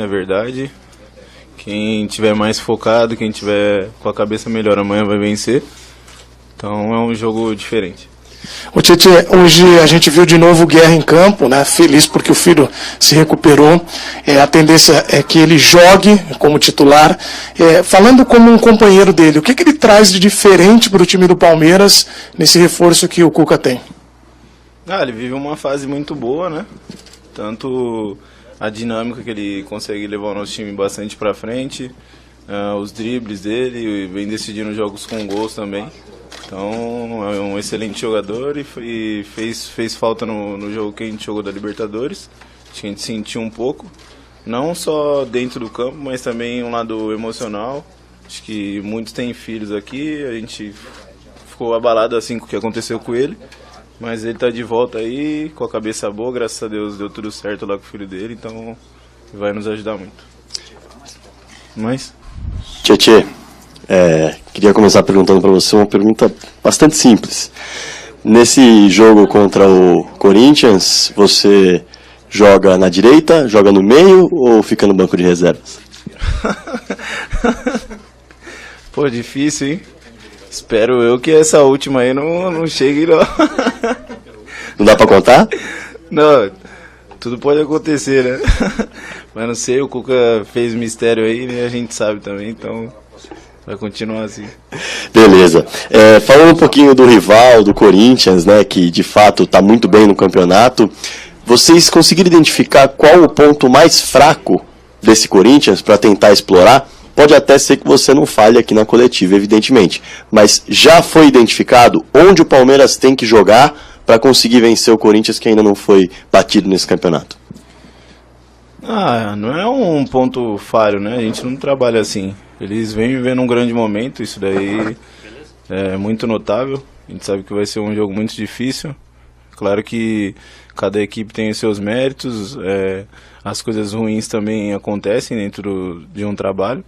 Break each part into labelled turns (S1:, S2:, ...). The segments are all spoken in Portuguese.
S1: É verdade. Quem tiver mais focado, quem tiver com a cabeça melhor amanhã vai vencer. Então é um jogo diferente.
S2: O Tietê, hoje a gente viu de novo o Guerra em campo, né? Feliz porque o filho se recuperou. A tendência é que ele jogue como titular. Falando como um companheiro dele, o que ele traz de diferente para o time do Palmeiras nesse reforço que o Cuca tem?
S1: Ele vive uma fase muito boa, né? Tanto a dinâmica que ele consegue levar o nosso time bastante para frente, os dribles dele, vem decidindo jogos com gols também. Então é um excelente jogador e fez falta no jogo que a gente jogou da Libertadores. Acho que a gente sentiu um pouco, não só dentro do campo, mas também um lado emocional. Acho que muitos têm filhos aqui, a gente ficou abalado assim com o que aconteceu com ele. Mas ele tá de volta aí, com a cabeça boa, graças a Deus deu tudo certo lá com o filho dele, então vai nos ajudar muito. Mas...
S3: Tietê, queria começar perguntando para você uma pergunta bastante simples. Nesse jogo contra o Corinthians, você joga na direita, joga no meio ou fica no banco de reservas?
S1: Pô, difícil, hein? Espero eu que essa última aí não chegue, não.
S3: Não dá pra contar?
S1: Não, tudo pode acontecer, né? Mas não sei, o Cuca fez mistério aí, né? A gente sabe também, então vai continuar assim.
S3: Beleza. Falando um pouquinho do rival, do Corinthians, né? Que de fato tá muito bem no campeonato. Vocês conseguiram identificar qual o ponto mais fraco desse Corinthians para tentar explorar? Pode até ser que você não falhe aqui na coletiva, evidentemente. Mas já foi identificado onde o Palmeiras tem que jogar para conseguir vencer o Corinthians que ainda não foi batido nesse campeonato?
S1: Não é um ponto falho, né? A gente não trabalha assim. Eles vêm vivendo um grande momento, isso daí é muito notável. A gente sabe que vai ser um jogo muito difícil. Claro que cada equipe tem os seus méritos, as coisas ruins também acontecem dentro de um trabalho.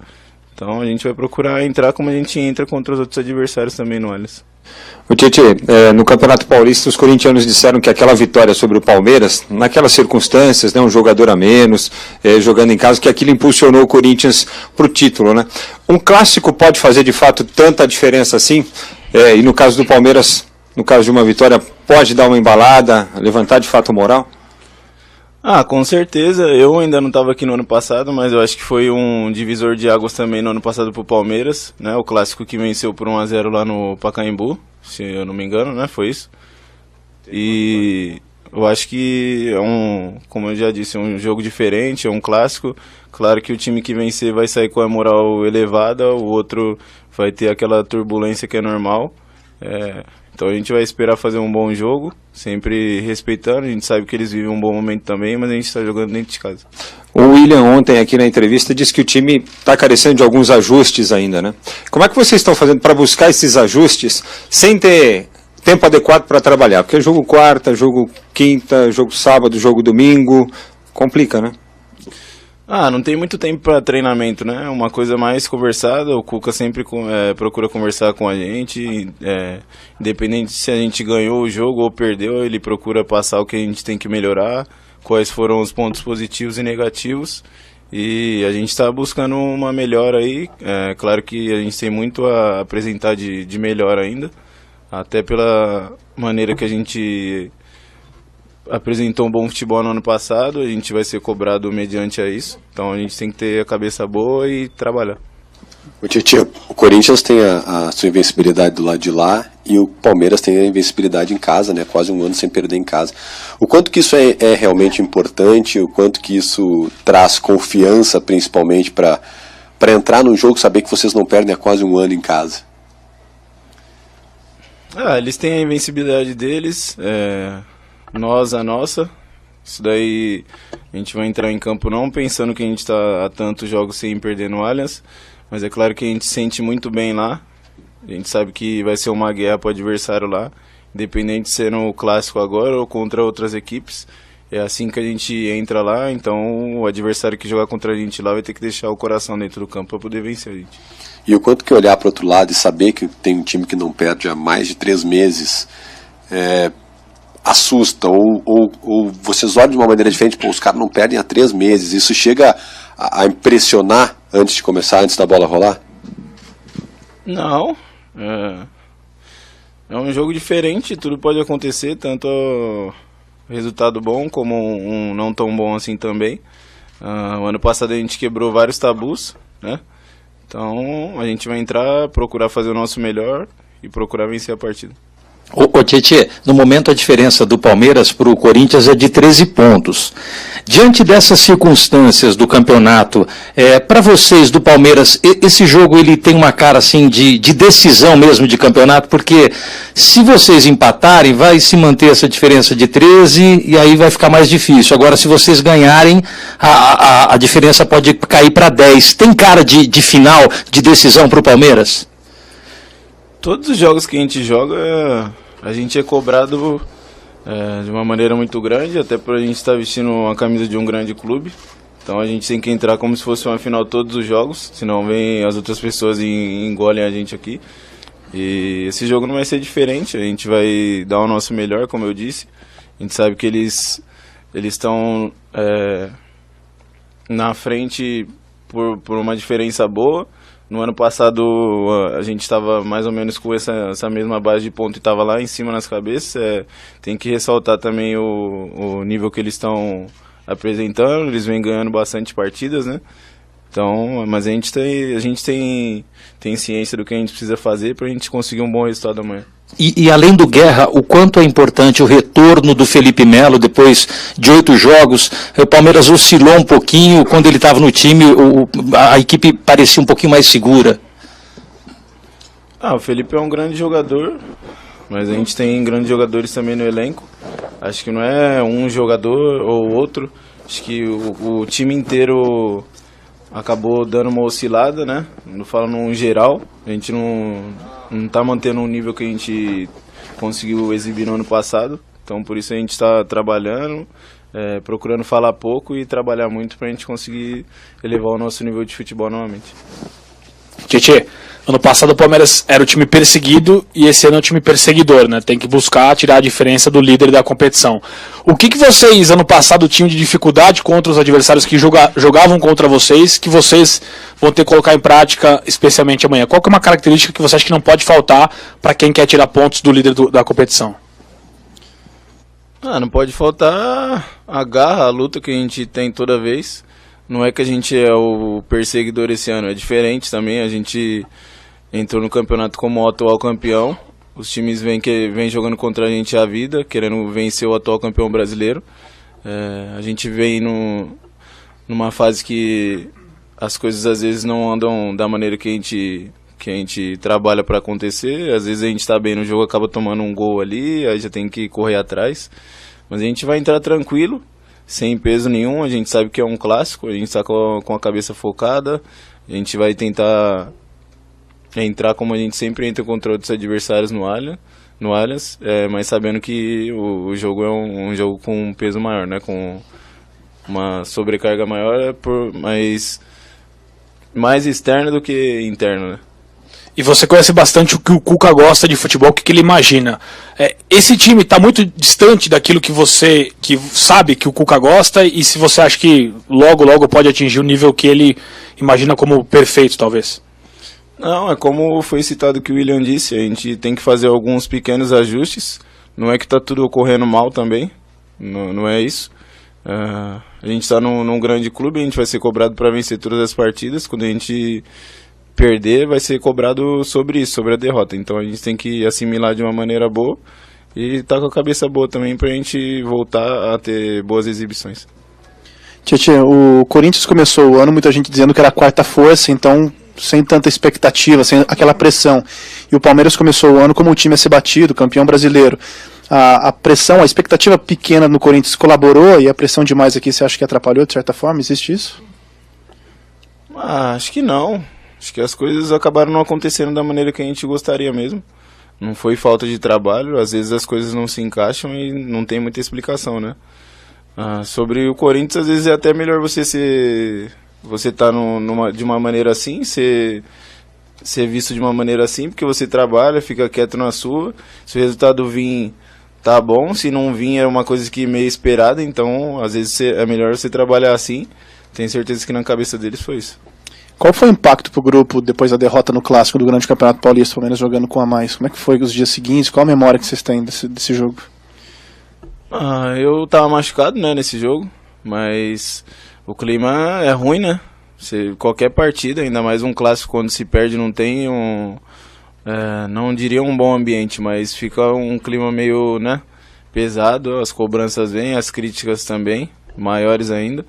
S1: Então a gente vai procurar entrar como a gente entra contra os outros adversários também no Allianz.
S4: O Tietê, no Campeonato Paulista os corintianos disseram que aquela vitória sobre o Palmeiras, naquelas circunstâncias, né, um jogador a menos, jogando em casa, que aquilo impulsionou o Corinthians para o título, né? Um clássico pode fazer de fato tanta diferença assim? E no caso do Palmeiras, no caso de uma vitória, pode dar uma embalada, levantar de fato o moral?
S1: Com certeza. Eu ainda não estava aqui no ano passado, mas eu acho que foi um divisor de águas também no ano passado para o Palmeiras, né? O clássico que venceu por 1-0 lá no Pacaembu, se eu não me engano, né? Foi isso. E eu acho que como eu já disse, um jogo diferente, é um clássico. Claro que o time que vencer vai sair com a moral elevada, o outro vai ter aquela turbulência que é normal. Então a gente vai esperar fazer um bom jogo, sempre respeitando. A gente sabe que eles vivem um bom momento também, mas a gente está jogando dentro de casa.
S4: O William ontem aqui na entrevista disse que o time está carecendo de alguns ajustes ainda, né? Como é que vocês estão fazendo para buscar esses ajustes sem ter tempo adequado para trabalhar? Porque jogo quarta, jogo quinta, jogo sábado, jogo domingo, complica, né?
S1: Não tem muito tempo para treinamento, né? Uma coisa mais conversada, o Cuca sempre procura conversar com a gente, independente se a gente ganhou o jogo ou perdeu, ele procura passar o que a gente tem que melhorar, quais foram os pontos positivos e negativos, e a gente está buscando uma melhora aí. Claro que a gente tem muito a apresentar de melhor ainda, até pela maneira que a gente apresentou um bom futebol no ano passado, a gente vai ser cobrado mediante a isso, então a gente tem que ter a cabeça boa e trabalhar.
S5: O Tietê, o Corinthians tem a sua invencibilidade do lado de lá e o Palmeiras tem a invencibilidade em casa, né? Quase um ano sem perder em casa. O quanto que isso é realmente importante, o quanto que isso traz confiança, principalmente para entrar no jogo, saber que vocês não perdem há quase um ano em casa?
S1: Eles têm a invencibilidade deles, nós a nossa. Isso daí a gente vai entrar em campo não pensando que a gente está há tantos jogos sem perder no Allianz, mas é claro que a gente se sente muito bem lá. A gente sabe que vai ser uma guerra para o adversário lá, independente de ser no clássico agora ou contra outras equipes. É assim que a gente entra lá, então o adversário que jogar contra a gente lá vai ter que deixar o coração dentro do campo para poder vencer a gente.
S5: E o quanto que olhar para o outro lado e saber que tem um time que não perde há mais de 3 meses assusta, ou vocês olham de uma maneira diferente, os caras não perdem há 3 meses, isso chega a impressionar antes de começar, antes da bola rolar?
S1: Não, é um jogo diferente, tudo pode acontecer, tanto resultado bom como um não tão bom assim também. O ano passado a gente quebrou vários tabus, né? Então a gente vai entrar, procurar fazer o nosso melhor e procurar vencer a partida.
S6: Ô Tietê, no momento a diferença do Palmeiras para o Corinthians é de 13 pontos. Diante dessas circunstâncias do campeonato, para vocês do Palmeiras, esse jogo ele tem uma cara assim de decisão mesmo de campeonato, porque se vocês empatarem, vai se manter essa diferença de 13 e aí vai ficar mais difícil. Agora, se vocês ganharem, a diferença pode cair para 10. Tem cara de final, de decisão para o Palmeiras?
S1: Todos os jogos que a gente joga, a gente é cobrado de uma maneira muito grande, até por a gente estar vestindo a camisa de um grande clube. Então a gente tem que entrar como se fosse uma final todos os jogos, senão vem as outras pessoas e engolem a gente aqui. E esse jogo não vai ser diferente, a gente vai dar o nosso melhor, como eu disse. A gente sabe que eles estão na frente por uma diferença boa. No ano passado a gente estava mais ou menos com essa mesma base de ponto e estava lá em cima nas cabeças. Tem que ressaltar também o nível que eles estão apresentando, eles vêm ganhando bastante partidas, né? Então, mas a gente tem ciência do que a gente precisa fazer para a gente conseguir um bom resultado amanhã.
S6: E além do Guerra, o quanto é importante o retorno do Felipe Melo depois de 8 jogos? O Palmeiras oscilou um pouquinho, quando ele estava no time, a equipe parecia um pouquinho mais segura.
S1: O Felipe é um grande jogador, mas a gente tem grandes jogadores também no elenco. Acho que não é um jogador ou outro, acho que o time inteiro acabou dando uma oscilada, né? Não falo num geral, a gente não está mantendo um nível que a gente conseguiu exibir no ano passado, então por isso a gente está trabalhando, procurando falar pouco e trabalhar muito para a gente conseguir elevar o nosso nível de futebol novamente.
S7: Tietê, ano passado o Palmeiras era o time perseguido e esse ano é o time perseguidor, né? Tem que buscar tirar a diferença do líder da competição. O que vocês, ano passado, tinham de dificuldade contra os adversários que jogavam contra vocês, que vocês vão ter que colocar em prática, especialmente amanhã? Qual que é uma característica que você acha que não pode faltar para quem quer tirar pontos do líder da competição?
S1: Não pode faltar a garra, a luta que a gente tem toda vez. Não é que a gente é o perseguidor esse ano, é diferente também. A gente entrou no campeonato como o atual campeão. Os times vêm jogando contra a gente a vida, querendo vencer o atual campeão brasileiro. A gente vem numa fase que as coisas às vezes não andam da maneira que a gente trabalha para acontecer. Às vezes a gente está bem no jogo, acaba tomando um gol ali, aí já tem que correr atrás. Mas a gente vai entrar tranquilo, sem peso nenhum. A gente sabe que é um clássico, a gente está com a cabeça focada. A gente vai tentar entrar como a gente sempre entra contra outros adversários no Allianz, mas sabendo que o jogo é um jogo com um peso maior, né? Com uma sobrecarga maior, mas mais externa do que interna, né?
S7: E você conhece bastante o que o Cuca gosta de futebol, o que ele imagina. Esse time está muito distante daquilo que você sabe que o Cuca gosta, e se você acha que logo pode atingir o nível que ele imagina como perfeito, talvez?
S1: Não, é como foi citado que o William disse, a gente tem que fazer alguns pequenos ajustes. Não é que está tudo ocorrendo mal também, não é isso. A gente está num grande clube, a gente vai ser cobrado para vencer todas as partidas. Quando a gente perder, vai ser cobrado sobre isso, sobre a derrota. Então a gente tem que assimilar de uma maneira boa e estar com a cabeça boa também para a gente voltar a ter boas exibições.
S8: Tietê, o Corinthians começou o ano, muita gente dizendo que era a quarta força, então sem tanta expectativa, sem aquela pressão. E o Palmeiras começou o ano como um time a ser batido, campeão brasileiro. A pressão, a expectativa pequena no Corinthians colaborou, e a pressão demais aqui você acha que atrapalhou de certa forma? Existe isso?
S1: Acho que não. Acho que as coisas acabaram não acontecendo da maneira que a gente gostaria mesmo. Não foi falta de trabalho, às vezes as coisas não se encaixam e não tem muita explicação, né? Sobre o Corinthians, às vezes é até melhor você tá de uma maneira assim, ser visto de uma maneira assim, porque você trabalha, fica quieto na sua. Se o resultado vir, tá bom. Se não vir, é uma coisa que meio esperada, então às vezes é melhor você trabalhar assim, tenho certeza que na cabeça deles foi isso.
S8: Qual foi o impacto pro grupo depois da derrota no clássico do Grande Campeonato Paulista, o Palmeiras jogando com a mais? Como é que foi os dias seguintes? Qual a memória que vocês têm desse jogo?
S1: Eu tava machucado, né, nesse jogo, mas o clima é ruim, né? Qualquer partida, ainda mais um clássico, quando se perde, não tem não diria um bom ambiente, mas fica um clima meio, né, pesado, as cobranças vêm, as críticas também, maiores ainda.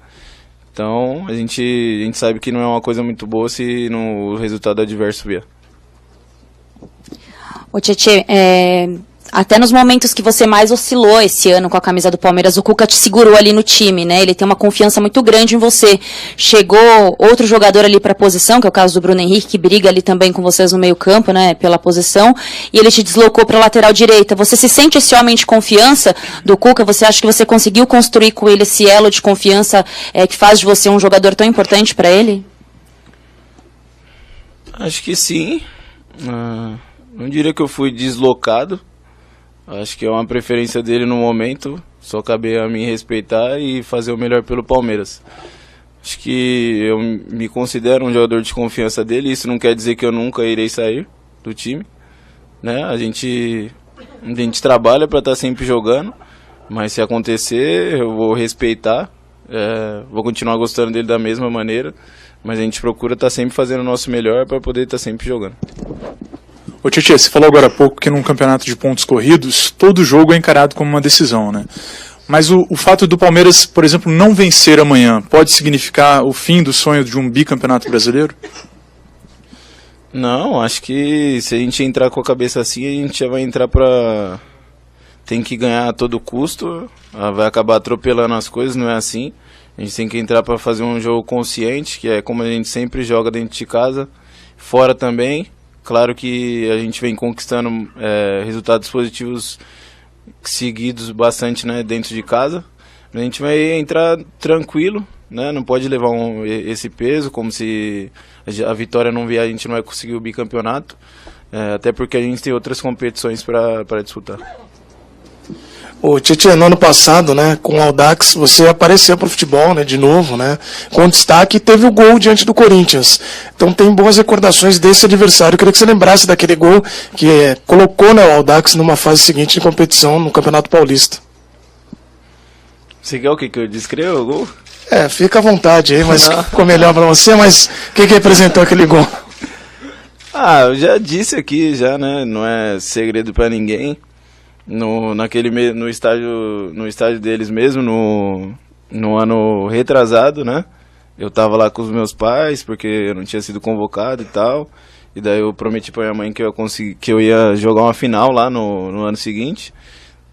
S1: Então a gente sabe que não é uma coisa muito boa se o resultado adverso vier.
S9: Ô Tietê, até nos momentos que você mais oscilou esse ano com a camisa do Palmeiras, o Cuca te segurou ali no time, né? Ele tem uma confiança muito grande em você. Chegou outro jogador ali para a posição, que é o caso do Bruno Henrique, que briga ali também com vocês no meio-campo, né? Pela posição, e ele te deslocou para a lateral direita. Você se sente esse homem de confiança do Cuca? Você acha que você conseguiu construir com ele esse elo de confiança que faz de você um jogador tão importante para ele?
S1: Acho que sim. Não diria que eu fui deslocado. Acho que é uma preferência dele no momento, só cabe a mim respeitar e fazer o melhor pelo Palmeiras. Acho que eu me considero um jogador de confiança dele, isso não quer dizer que eu nunca irei sair do time, né? A gente trabalha para estar sempre jogando, mas se acontecer eu vou respeitar, vou continuar gostando dele da mesma maneira, mas a gente procura estar sempre fazendo o nosso melhor para poder estar sempre jogando.
S10: Ô Tietê, você falou agora há pouco que num campeonato de pontos corridos, todo jogo é encarado como uma decisão, né? Mas o fato do Palmeiras, por exemplo, não vencer amanhã, pode significar o fim do sonho de um bicampeonato brasileiro?
S1: Não, acho que se a gente entrar com a cabeça assim, a gente já vai entrar pra... Tem que ganhar a todo custo, vai acabar atropelando as coisas, não é assim. A gente tem que entrar para fazer um jogo consciente, que é como a gente sempre joga dentro de casa, fora também. Claro que a gente vem conquistando resultados positivos seguidos bastante, né, dentro de casa. A gente vai entrar tranquilo, né, não pode levar esse peso, como se a vitória não vier, a gente não vai conseguir o bicampeonato, até porque a gente tem outras competições para disputar.
S2: O Tietê, no ano passado, né, com o Audax, você apareceu para o futebol, né, de novo, né, com destaque e teve o gol diante do Corinthians. Então tem boas recordações desse adversário. Eu queria que você lembrasse daquele gol que colocou, né, o Audax numa fase seguinte de competição no Campeonato Paulista.
S1: Você quer o que eu descreva o gol?
S2: Fica à vontade aí, mas ficou melhor para você, mas o que representou aquele gol?
S1: Eu já disse aqui, já, né, não é segredo para ninguém. No estádio deles mesmo, no ano retrasado, né? Eu tava lá com os meus pais, porque eu não tinha sido convocado e tal. E daí eu prometi pra minha mãe que eu ia jogar uma final lá no ano seguinte.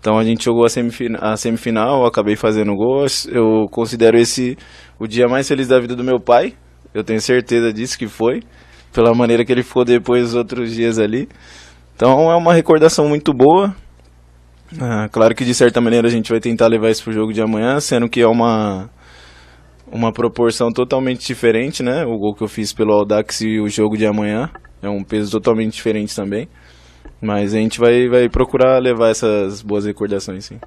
S1: Então a gente jogou a semifinal, eu acabei fazendo gol. Eu considero esse o dia mais feliz da vida do meu pai. Eu tenho certeza disso que foi, pela maneira que ele ficou depois dos outros dias ali. Então é uma recordação muito boa. Claro que de certa maneira a gente vai tentar levar isso pro jogo de amanhã, sendo que é uma proporção totalmente diferente, né? O gol que eu fiz pelo Audax e o jogo de amanhã é um peso totalmente diferente também. Mas a gente vai procurar levar essas boas recordações, sim.